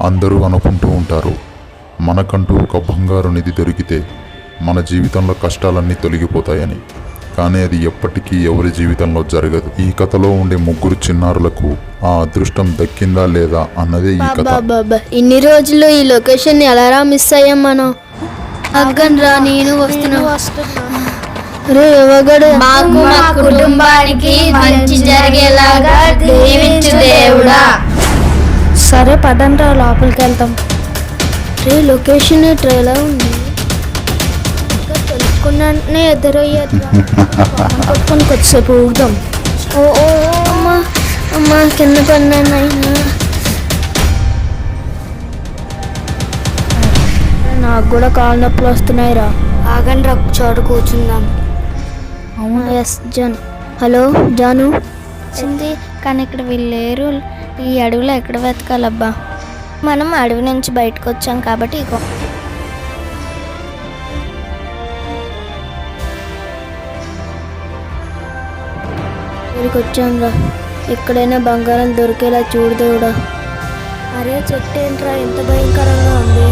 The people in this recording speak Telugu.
అందరూ అనుకుంటూ ఉంటారు, మనకంటూ ఒక బంగారు నిధి దొరికితే మన జీవితంలో కష్టాలన్నీ తొలగిపోతాయని. కానీ అది ఎప్పటికీ ఎవరి జీవితంలో జరగదు. ఈ కథలో ఉండే ముగ్గురు చిన్నారులకు ఆ అదృష్టం దక్కిందా లేదా అన్నదే ఈ కథ. ఇన్ని రోజులు ఈ లొకేషన్ ఎలా మిస్ అయ్యాం మనం. అగ్గన్రా, నేను వస్తున్నా. మాకు మా కుటుంబానికి మంచి జరిగేలాగా దీవించు దేవుడా. సరే పదండ్రా, లోపలికి వెళ్తాం. లొకేషన్ ట్రైలా ఉంది, తెలుసుకున్నానే ఎదురయ్యారు. పట్టుకొని కొద్దిసేపు ఊగుదాం. ఓ ఓ అమ్మా అమ్మా, కింద పడినాయినా. నాకు కూడా కాళ్ళ నొప్పులు వస్తున్నాయిరా. ఆగండి, ఒక చోట కూర్చుందాం. అవును, ఎస్ జాన్. హలో జాను. వచ్చింది కానీ ఇక్కడ వీళ్ళు లేరు. ఈ అడవిలో ఎక్కడ వెతకాలబ్బా? మనం అడవి నుంచి బయటకు వచ్చాం కాబట్టి ఇగో ఇక్కడికి వచ్చాంరా. ఎక్కడైనా బంగారం దొరికేలా చూడు దేవుడా. అరే చెట్టు ఏంట్రా ఎంత భయంకరంగా ఉంది.